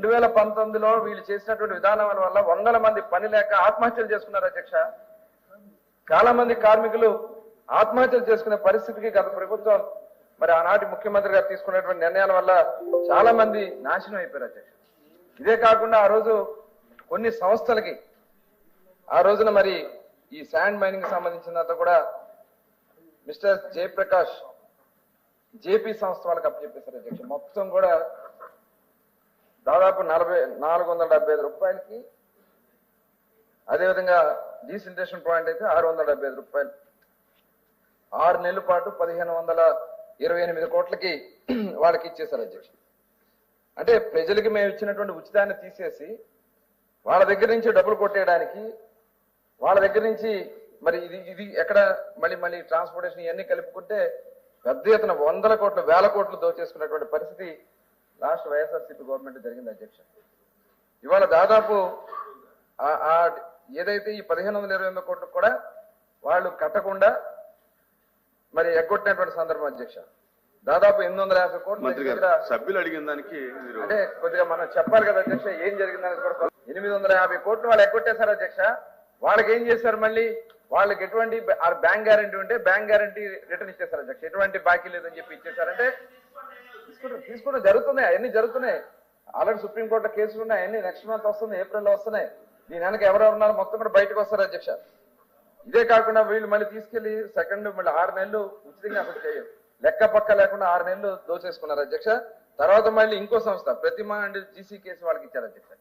2019లో వీళ్ళు చేసినటువంటి విధానాల వల్ల వందల మంది పని లేక ఆత్మహత్యలు చేసుకున్నారు అధ్యక్ష. చాలా మంది కార్మికులు ఆత్మహత్యలు చేసుకునే పరిస్థితికి గత ప్రభుత్వం మరి ఆనాటి ముఖ్యమంత్రి గారు తీసుకున్నటువంటి నిర్ణయాల వల్ల చాలా మంది నాశనం అయిపోయారు అధ్యక్ష. ఇదే కాకుండా ఆ రోజు కొన్ని సంస్థలకి ఆ రోజున మరి ఈ శాండ్ మైనింగ్ సంబంధించినంత కూడా మిస్టర్ జయప్రకాష్ జేపీ సంస్థ వాళ్ళకి అప్పచెప్పేశారు అధ్యక్ష. మొత్తం కూడా దాదాపు 475 రూపాయలకి, అదేవిధంగా డీసింటేషన్ పాయింట్ అయితే 675 రూపాయలు, 6 నెలల పాటు 1528 కోట్లకి వాళ్ళకి ఇచ్చేశారు అధ్యక్ష. అంటే ప్రజలకి మేము ఇచ్చినటువంటి ఉచితాన్ని తీసేసి వాళ్ళ దగ్గర నుంచి డబ్బులు కొట్టేయడానికి, వాళ్ళ దగ్గర నుంచి మరి ఇది ఎక్కడ మళ్ళీ ట్రాన్స్పోర్టేషన్ ఇవన్నీ కలుపుకుంటే పెద్ద ఎత్తున 100 కోట్లు 1000 కోట్లు దోచేసుకున్నటువంటి పరిస్థితి లాస్ట్ వైఎస్ఆర్సీపీ గవర్నమెంట్ జరిగింది అధ్యక్ష. ఇవాళ దాదాపు ఏదైతే ఈ 1528 కోట్లు కూడా వాళ్ళు కట్టకుండా మరి ఎగ్గొట్టినటువంటి సందర్భం అధ్యక్ష. దాదాపు 850 కోట్లు సభ్యులు అడిగిన దానికి అంటే కొద్దిగా మనం చెప్పాలి కదా అధ్యక్ష, ఏం జరిగిందని కూడా 850 కోట్లు వాళ్ళు ఎగ్గొట్టేశారు అధ్యక్ష. వాళ్ళకి ఏం చేశారు, మళ్ళీ వాళ్ళకి ఎటువంటి బ్యాంక్ గ్యారంటీ ఉంటే బ్యాంక్ గ్యారంటీ రిటర్న్ ఇచ్చేశారు అధ్యక్ష. ఎటువంటి బాకీ లేదని చెప్పి ఇచ్చేశారంటే తీసుకోవడం జరుగుతున్నాయి, అవన్నీ జరుగుతున్నాయి. ఆల్రెడీ సుప్రీంకోర్టులో కేసులు ఉన్నాయి, అవన్నీ నెక్స్ట్ మంత్ వస్తుంది, ఏప్రిల్లో వస్తున్నాయి. దీని వెనక ఎవరెవరున్నారో మొత్తం కూడా బయటకు వస్తారు అధ్యక్ష. ఇదే కాకుండా వీళ్ళు మళ్ళీ తీసుకెళ్లి సెకండ్ మళ్ళీ 6 నెలలు ఉచితంగా అసలు చేయరు, లెక్క పక్క లేకుండా 6 నెలలు దోచేసుకున్నారు అధ్యక్ష. తర్వాత మళ్ళీ ఇంకో సంస్థ ప్రతిమా అండ్ జీసీ కేసు వాళ్ళకి ఇచ్చారు అధ్యక్ష.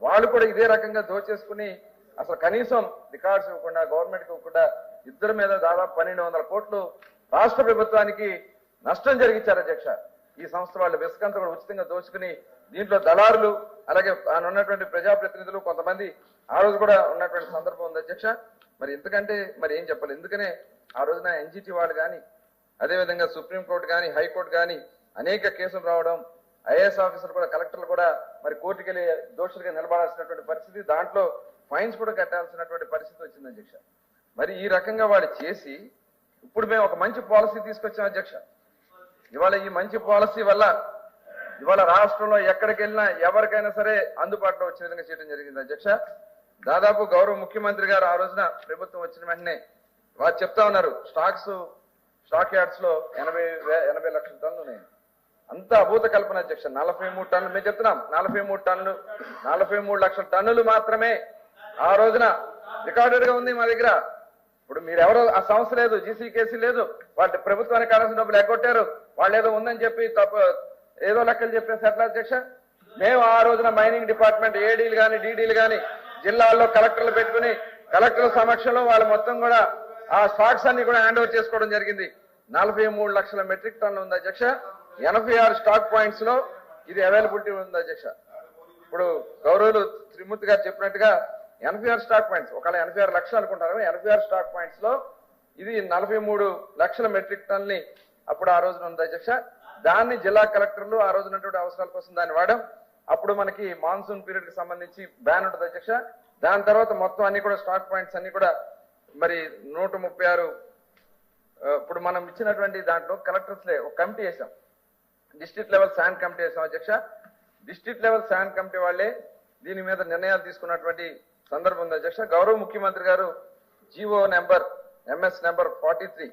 వాళ్ళు కూడా ఇదే రకంగా దోచేసుకుని అసలు కనీసం రికార్డ్స్ ఇవ్వకుండా గవర్నమెంట్కి ఇవ్వకుండా ఇద్దరి మీద దాదాపు 1200 కోట్లు రాష్ట్ర ప్రభుత్వానికి నష్టం జరిగించారు అధ్యక్ష. ఈ సంస్థ వాళ్ళు విసుకంతా కూడా ఉచితంగా దోచుకుని దీంట్లో దళారులు అలాగే ఉన్నటువంటి ప్రజాప్రతినిధులు కొంతమంది ఆ రోజు కూడా ఉన్నటువంటి సందర్భం ఉంది అధ్యక్ష. మరి ఎందుకంటే మరి ఏం చెప్పాలి, ఎందుకనే ఆ రోజున ఎన్జిటి వాళ్ళు కానీ అదేవిధంగా సుప్రీంకోర్టు కానీ హైకోర్టు కానీ అనేక కేసులు రావడం, ఐఏఎస్ ఆఫీసర్లు కూడా కలెక్టర్లు కూడా మరి కోర్టుకి వెళ్ళి దోషులుగా నిలబడాల్సినటువంటి పరిస్థితి, దాంట్లో ఫైన్స్ కూడా కట్టాల్సినటువంటి పరిస్థితి వచ్చింది అధ్యక్ష. మరి ఈ రకంగా వాళ్ళు చేసి ఇప్పుడు మేము ఒక మంచి పాలసీ తీసుకొచ్చాం అధ్యక్ష. ఇవాళ ఈ మంచి పాలసీ వల్ల ఇవాళ రాష్ట్రంలో ఎక్కడికి వెళ్ళినా ఎవరికైనా సరే అందుబాటులో వచ్చే విధంగా చేయడం జరిగింది అధ్యక్ష. దాదాపు గౌరవ ముఖ్యమంత్రి గారు ఆ రోజున ప్రభుత్వం వచ్చిన వెంటనే వారు చెప్తా ఉన్నారు, స్టాక్ యార్డ్స్ లో 80 లక్షల టన్నులు ఉన్నాయి. అంత అభూత కల్పన అధ్యక్ష. 43 టన్నులు మేము చెప్తున్నాం, 43 లక్షల టన్నులు మాత్రమే ఆ రోజున రికార్డెడ్ గా ఉంది మా దగ్గర. ఇప్పుడు మీరెవరో ఆ సంస్థ లేదు, జీసీ కేసీ లేదు, వాళ్ళ ప్రభుత్వానికి కావాల్సిన డబ్బులు ఎగ్గొట్టారు, వాళ్ళు ఏదో ఉందని చెప్పి ఏదో లెక్కలు చెప్పేసి ఎట్లా అధ్యక్ష. మేము ఆ రోజున మైనింగ్ డిపార్ట్మెంట్ ఏడీలు కానీ డీడీలు కానీ జిల్లాల్లో కలెక్టర్లు పెట్టుకుని కలెక్టర్ల సమక్షంలో వాళ్ళు మొత్తం కూడా ఆ స్టాక్స్ అన్ని కూడా హ్యాండ్ ఓవర్ చేసుకోవడం జరిగింది. 43 లక్షల మెట్రిక్ టన్నులు ఉంది అధ్యక్ష. 86 స్టాక్ పాయింట్స్ లో ఇది అవైలబిలిటీ ఉంది అధ్యక్ష. ఇప్పుడు గౌరవులు త్రిమూర్తి గారు చెప్పినట్టుగా 86 స్టాక్ పాయింట్స్, ఒకవేళ 86 లక్షలు అనుకుంటారు, 86 స్టాక్ పాయింట్స్ లో ఇది 43 లక్షల మెట్రిక్ టన్నుల్ని అప్పుడు ఆ రోజున ఉంది అధ్యక్ష. దాన్ని జిల్లా కలెక్టర్లు ఆ రోజునటువంటి అవసరాల కోసం దాన్ని వాడడం. అప్పుడు మనకి మాన్సూన్ పీరియడ్ కి సంబంధించి బ్యాన్ ఉంటుంది అధ్యక్ష. దాని తర్వాత మొత్తం అన్ని కూడా స్టాక్ పాయింట్స్ అన్ని కూడా మరి 136 ఇప్పుడు మనం ఇచ్చినటువంటి దాంట్లో కలెక్టర్స్ ఒక కమిటీ వేసాం, డిస్ట్రిక్ట్ లెవెల్ శాండ్ కమిటీ వేసాం అధ్యక్ష. డిస్ట్రిక్ట్ లెవెల్ శాండ్ కమిటీ వాళ్ళే దీని మీద నిర్ణయాలు తీసుకున్నటువంటి సందర్భం ఉంది అధ్యక్ష. గౌరవ ముఖ్యమంత్రి గారు GO number MS number 43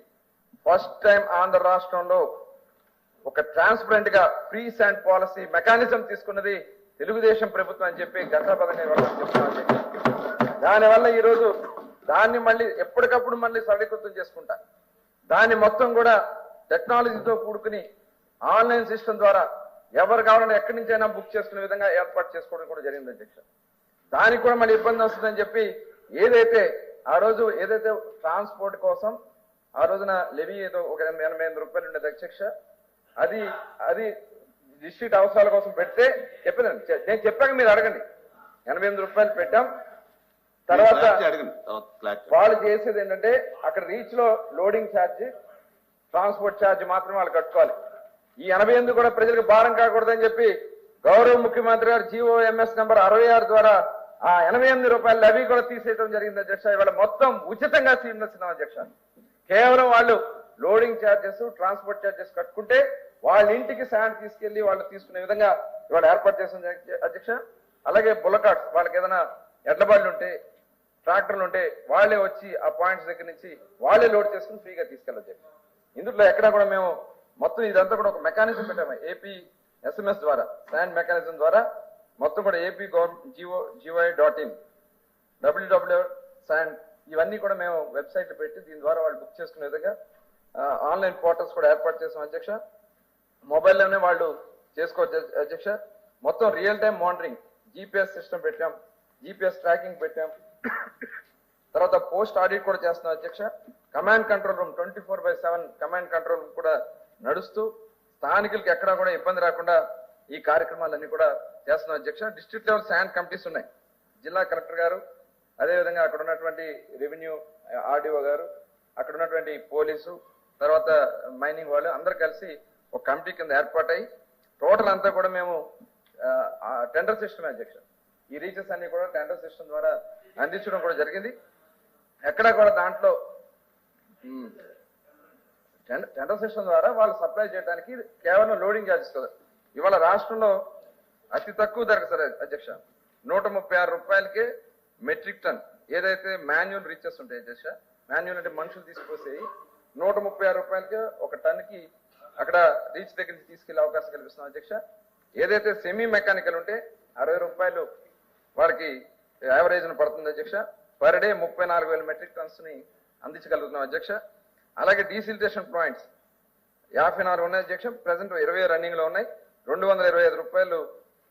first time Andhra రాష్ట్రంలో ఒక ట్రాన్స్పరెంట్ గా ఫ్రీ శాండ్ పాలసీ మెకానిజం తీసుకున్నది తెలుగుదేశం ప్రభుత్వం అని చెప్పి గంటాపదంగా చెప్తున్నాను. దానివల్ల ఈరోజు దాన్ని మళ్ళీ ఎప్పటికప్పుడు మళ్ళీ సరళీకృతం చేసుకుంటా, దాన్ని మొత్తం కూడా టెక్నాలజీతో కూడుకుని ఆన్లైన్ సిస్టమ్ ద్వారా ఎవరు కావాలన్నా ఎక్కడి నుంచి అయినా బుక్ చేసుకునే విధంగా ఏర్పాటు చేసుకోవడం కూడా జరిగింది అధ్యక్ష. దానికి కూడా మళ్ళీ ఇబ్బంది వస్తుందని చెప్పి ఏదైతే ఆ రోజు ఏదైతే ట్రాన్స్పోర్ట్ కోసం ఆ రోజున లెవీ ఏదో ఒక 88 రూపాయలు ఉండేది అధ్యక్ష, అది డిస్ట్రిక్ట్ అవసరాల కోసం పెడితే నేను చెప్పాక మీరు అడగండి, 88 రూపాయలు పెట్టాం. తర్వాత వాళ్ళు చేసేది ఏంటంటే అక్కడ రీచ్ లో లోడింగ్ ఛార్జ్, ట్రాన్స్పోర్ట్ ఛార్జ్ మాత్రమే వాళ్ళు కట్టుకోవాలి. ఈ 88 కూడా ప్రజలకు భారం కాకూడదని చెప్పి గౌరవ ముఖ్యమంత్రి గారు జీవో MS నెంబర్ 66 ద్వారా ఆ 88 రూపాయలు అవి కూడా తీసేయడం జరిగింది అధ్యక్ష. ఇవాళ మొత్తం ఉచితంగా సీనిస్తున్నాం అధ్యక్ష. కేవలం వాళ్ళు లోడింగ్ ఛార్జెస్ ట్రాన్స్పోర్ట్ ఛార్జెస్ కట్టుకుంటే వాళ్ళ ఇంటికి శాండ్ తీసుకెళ్లి వాళ్ళు తీసుకునే విధంగా ఇవాళ ఏర్పాటు చేసిన అధ్యక్ష. అలాగే బుల్లకాట్స్ వాళ్ళకి ఏదైనా ఎడ్లబాళ్ళు ఉంటే ట్రాక్టర్లు ఉంటే వాళ్ళే వచ్చి ఆ పాయింట్స్ దగ్గర నుంచి వాళ్ళే లోడ్ చేసుకుని ఫ్రీగా తీసుకెళ్ళచ్చు. ఇందులో ఎక్కడా కూడా మేము మొత్తం ఇదంతా కూడా ఒక మెకానిజం పెట్టాము. ఏపీ SMS ద్వారా శాండ్ మెకానిజం ద్వారా మొత్తం కూడా ఏపీ GOI.in www శాండ్ ఇవన్నీ కూడా మేము వెబ్సైట్లు పెట్టి దీని ద్వారా వాళ్ళు బుక్ చేసుకునే విధంగా ఆన్లైన్ పోర్టల్స్ కూడా ఏర్పాటు చేసాం అధ్యక్ష. మొబైల్లోనే వాళ్ళు చేసుకోవచ్చు అధ్యక్ష. మొత్తం real time monitoring GPS system పెట్టాం, GPS ట్రాకింగ్ పెట్టాం. తర్వాత పోస్ట్ ఆడిట్ కూడా చేస్తున్నాం అధ్యక్ష. Command control room 24/7 command control room కూడా నడుస్తూ స్థానికులకి ఎక్కడా కూడా ఇబ్బంది రాకుండా ఈ కార్యక్రమాలన్నీ కూడా చేస్తున్నాం అధ్యక్ష. డిస్ట్రిక్ట్ లెవెల్ శాండ్ కమిటీస్ ఉన్నాయి. జిల్లా కలెక్టర్ గారు, అదేవిధంగా అక్కడ ఉన్నటువంటి రెవెన్యూ RDO గారు, అక్కడ ఉన్నటువంటి పోలీసు, తర్వాత మైనింగ్ వాళ్ళు అందరు కలిసి ఒక కమిటీ కింద ఏర్పాటై టోటల్ అంతా కూడా మేము టెండర్ సిస్టమ్ అధ్యక్ష. ఈ రీచెస్ అన్ని కూడా టెండర్ సిస్టమ్ ద్వారా అందించడం కూడా జరిగింది. ఎక్కడా కూడా దాంట్లో టెండర్ సిస్టమ్ ద్వారా వాళ్ళు సప్లై చేయడానికి కేవలం లోడింగ్ ఛార్జెస్ కదా. ఇవాళ రాష్ట్రంలో అతి తక్కువ ధరకు సార్ అధ్యక్ష 136 రూపాయలకే మెట్రిక్ టన్ ఏదైతే మాన్యువల్ రీచెస్ ఉంటాయి అధ్యక్ష. మాన్యువల్ అంటే మనుషులు తీసుకొసేవి 136 రూపాయలకే ఒక టన్కి అక్కడ రీచ్ దగ్గర నుంచి తీసుకెళ్లే అవకాశం కల్పిస్తున్నాం అధ్యక్ష. ఏదైతే సెమీ మెకానికల్ ఉంటే 60 రూపాయలు వాళ్ళకి యావరేజ్ పడుతుంది అధ్యక్ష. పర్ డే 34,000 మెట్రిక్ టన్స్ ని అందించగలుగుతున్నాం అధ్యక్ష. అలాగే డీసిల్టేషన్ పాయింట్స్ 54 ఉన్నాయి అధ్యక్ష. ప్రెసెంట్ 20 రన్నింగ్ లో ఉన్నాయి. 225 రూపాయలు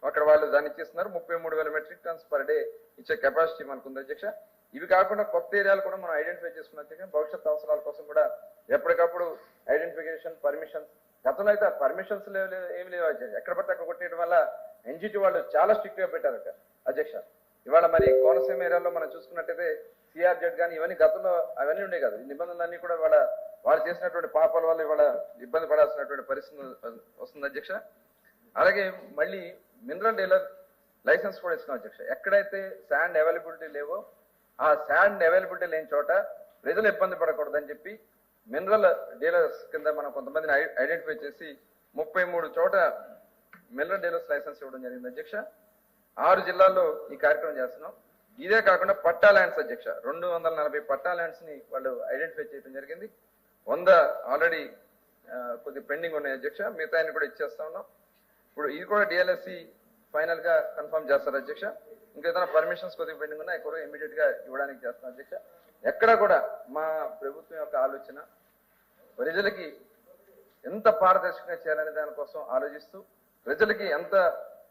అక్కడ వాళ్ళు దాన్ని ఇచ్చిస్తున్నారు. 33,000 మెట్రిక్ టన్స్ పర్ డే ఇచ్చే కెపాసిటీ మనకు ఉంది అధ్యక్ష. ఇవి కాకుండా కొత్త ఏరియాలు కూడా మనం ఐడెంటిఫై చేసుకున్న అధ్యక్ష. భవిష్యత్ అవసరాల కోసం కూడా ఎప్పటికప్పుడు ఐడెంటిఫికేషన్ పర్మిషన్స్, గతంలో అయితే పర్మిషన్స్ ఏమి లేవు అధ్యక్ష. ఎక్కడ పడితే అక్కడ కొట్టేయడం వల్ల NGT వాళ్ళు చాలా స్ట్రిక్ట్ గా పెట్టారట అధ్యక్ష. ఇవాళ మరి కోనసీమ ఏరియాలో మనం చూసుకున్నట్టయితే CRZ కానీ ఇవన్నీ గతంలో అవన్నీ ఉండే కాదు. ఈ నిబంధనలన్నీ కూడా వాళ్ళు చేసినటువంటి పాపాల వల్ల ఇవాళ ఇబ్బంది పడాల్సినటువంటి పరిస్థితి వస్తుంది అధ్యక్ష. అలాగే మళ్ళీ మినరల్ డీలర్ లైసెన్స్ కూడా ఇస్తున్నాం అధ్యక్ష. ఎక్కడైతే శాండ్ అవైలబిలిటీ లేవో ఆ శాండ్ అవైలబిలిటీ లేని చోట ప్రజలు ఇబ్బంది పడకూడదని చెప్పి మినరల్ డీలర్స్ కింద మనం కొంతమందిని ఐడెంటిఫై చేసి 33 చోట మినరల్ డీలర్స్ లైసెన్స్ ఇవ్వడం జరిగింది అధ్యక్ష. 6 జిల్లాల్లో ఈ కార్యక్రమం చేస్తున్నాం. ఇదే కాకుండా పట్టా ల్యాండ్స్ అధ్యక్ష 240 పట్టా ల్యాండ్స్ ని వాళ్ళు ఐడెంటిఫై చేయడం జరిగింది. 100 ఆల్రెడీ కొద్ది పెండింగ్ ఉన్నాయి అధ్యక్ష. మిగతా కూడా ఇచ్చేస్తా ఉన్నాం. ఇప్పుడు ఇది కూడా DLSC ఫైనల్ గా కన్ఫర్మ్ చేస్తారు అధ్యక్ష. ఇంకేదైనా పర్మిషన్స్ కొద్దిగా పెండింగ్ ఉన్నాయి కూడా ఇమీడియట్ గా ఇవ్వడానికి చేస్తాం అధ్యక్ష. ఎక్కడ కూడా మా ప్రభుత్వం యొక్క ఆలోచన ప్రజలకి ఎంత పారదర్శకంగా చేయాలనే దానికోసం ఆలోచిస్తూ ప్రజలకి ఎంత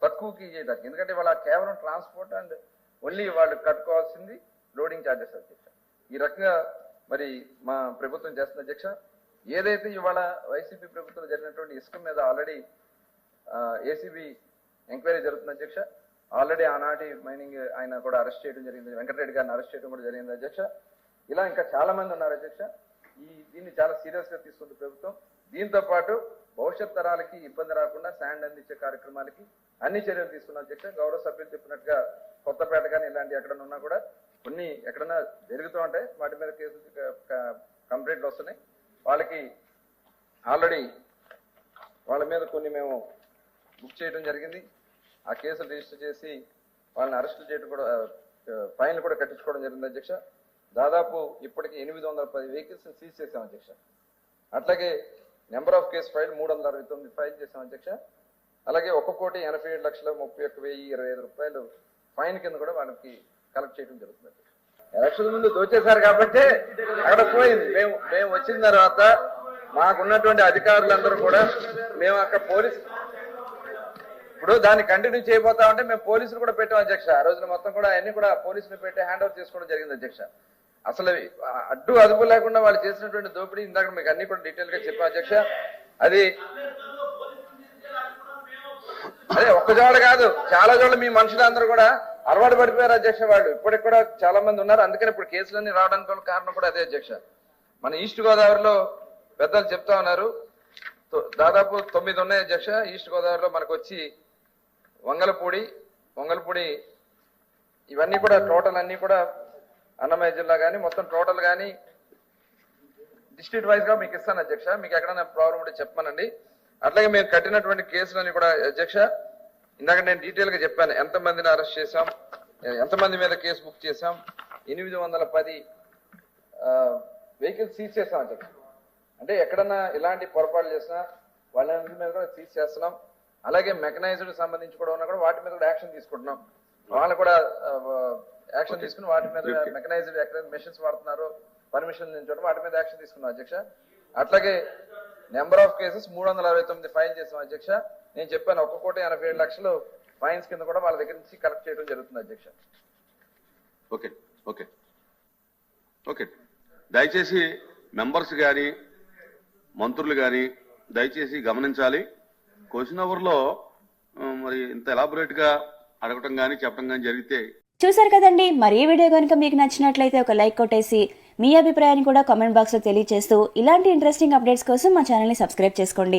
తక్కువకి చేయడానికి. ఎందుకంటే వాళ్ళ కేవలం ట్రాన్స్పోర్ట్ అండ్ ఓన్లీ వాళ్ళు కట్టుకోవాల్సింది లోడింగ్ ఛార్జెస్ అధ్యక్ష. ఈ రకంగా మరి మా ప్రభుత్వం చేస్తుంది అధ్యక్ష. ఏదైతే ఇవాళ వైసీపీ ప్రభుత్వంలో జరిగినటువంటి ఇసుక మీద ఆల్రెడీ ACB ఎంక్వైరీ జరుగుతుంది అధ్యక్ష. ఆల్రెడీ ఆనాటి మైనింగ్ ఆయన కూడా అరెస్ట్ చేయడం జరిగింది, వెంకటరెడ్డి గారిని అరెస్ట్ చేయడం కూడా జరిగింది అధ్యక్ష. ఇలా ఇంకా చాలా మంది ఉన్నారు అధ్యక్ష. దీన్ని చాలా సీరియస్ గా తీసుకుంది ప్రభుత్వం. దీంతో పాటు భవిష్యత్ తరాలకి ఇబ్బంది రాకుండా శాండ్ అందించే కార్యక్రమాలకి అన్ని చర్యలు తీసుకున్న అధ్యక్ష. గౌరవ సభ్యులు చెప్పినట్టుగా కొత్తపేట కానీ ఇలాంటి ఎక్కడన్నా ఉన్నా కూడా కొన్ని ఎక్కడన్నా జరుగుతూ ఉంటాయి. వాటి మీద కేసులు కంప్లైంట్లు వస్తున్నాయి. వాళ్ళకి ఆల్రెడీ వాళ్ళ మీద కొన్ని మేము బుక్ చేయడం జరిగింది. ఆ కేసులు రిజిస్టర్ చేసి వాళ్ళని అరెస్టులు చేయడం కూడా ఫైన్లు కూడా కట్టించుకోవడం జరిగింది అధ్యక్ష. దాదాపు ఇప్పటికి 810 వెహికల్స్ సీజ్ చేశాం అధ్యక్ష. అట్లాగే number of case file 369 file చేశాం అధ్యక్ష. అలాగే 1,87,31,025 రూపాయలు ఫైన్ కింద కూడా వాళ్ళకి కలెక్ట్ చేయడం జరుగుతుంది. ఎలక్షన్ ముందు దోచేశారు కాబట్టి అక్కడ పోయింది. మేము వచ్చిన తర్వాత మాకున్నటువంటి అధికారులందరూ కూడా మేము అక్కడ పోలీసు ఇప్పుడు దాన్ని కంటిన్యూ చేయబోతా ఉంటే మేము పోలీసులు కూడా పెట్టాం అధ్యక్ష. ఆ రోజున మొత్తం కూడా అన్ని కూడా పోలీసులు పెట్టి హ్యాండ్ ఓవర్ చేసుకోవడం జరిగింది అధ్యక్ష. అసలు అడ్డు అదుపు లేకుండా వాళ్ళు చేసినటువంటి దోపిడీ ఇందాక మీకు అన్ని కూడా డీటెయిల్ గా చెప్పాం అధ్యక్ష. అదే ఒక్క చోట కాదు, చాలా చోట్ల మీ మనుషులందరూ కూడా అలవాటు పడిపోయారు అధ్యక్ష. వాళ్ళు ఇప్పటికి కూడా చాలా మంది ఉన్నారు. అందుకని ఇప్పుడు కేసులన్నీ రావడానికి కారణం కూడా అదే అధ్యక్ష. మన ఈస్ట్ గోదావరిలో పెద్దలు చెప్తా ఉన్నారు, దాదాపు 9 ఉన్నాయి అధ్యక్ష. ఈస్ట్ గోదావరిలో మనకు వచ్చి వంగలపూడి ఇవన్నీ కూడా టోటల్ అన్ని కూడా అన్నమయ్య జిల్లా కానీ మొత్తం టోటల్ కానీ డిస్ట్రిక్ట్ వైజ్ గా మీకు ఇస్తాను అధ్యక్ష. మీకు ఎక్కడైనా ప్రాబ్లం ఉంటే చెప్పమనండి. అట్లాగే మేము కట్టినటువంటి కేసులని కూడా అధ్యక్ష ఇందాక నేను డీటెయిల్ గా చెప్పాను ఎంతమందిని అరెస్ట్ చేశాం, ఎంతమంది మీద కేసు బుక్ చేశాం. 810 వెహికల్స్ సీజ్ చేస్తాం అధ్యక్ష. అంటే ఎక్కడన్నా ఇలాంటి పొరపాట్లు చేసినా వాళ్ళందరి మీద కూడా సీజ్ చేస్తున్నాం. అలాగే మెకనైజ్డ్ సంబంధించి కూడా ఉన్నా కూడా వాటి మీద కూడా యాక్షన్ తీసుకుంటున్నాం. వాళ్ళు కూడా యాక్షన్ తీసుకుని వాటి మీద మెకనైజ్డ్ ఎక్కడ మెషిన్స్ వాడుతున్నారు, పర్మిషన్ నుంచి వాటి మీద యాక్షన్ తీసుకున్నాం అధ్యక్ష. అట్లాగే నెంబర్ ఆఫ్ కేసెస్ 369 ఫైల్ చేసాం అధ్యక్ష. నేను చెప్పాను 1,87,00,000 ఫైన్స్ కింద కూడా వాళ్ళ దగ్గర నుంచి కలెక్ట్ చేయడం జరుగుతుంది అధ్యక్ష. ఓకే ఓకే ఓకే దయచేసి మెంబర్స్ కానీ మంత్రులు కానీ దయచేసి గమనించాలి. క్వశ్చన్ అవర్లో మరి ఇంత ఎలాబొరేట్ గా అడగటం కానీ చెప్పడం కానీ జరిగితే చూసారు కదండి. మరి ఈ వీడియో కనుక మీకు నచ్చినట్లయితే ఒక లైక్ కొట్టేసి మీ అభిప్రాయాన్ని కూడా కామెంట్ బాక్స్లో తెలియజేస్తూ ఇలాంటి ఇంట్రెస్టింగ్ అప్డేట్స్ కోసం మా ఛానల్ని సబ్స్క్రైబ్ చేసుకోండి.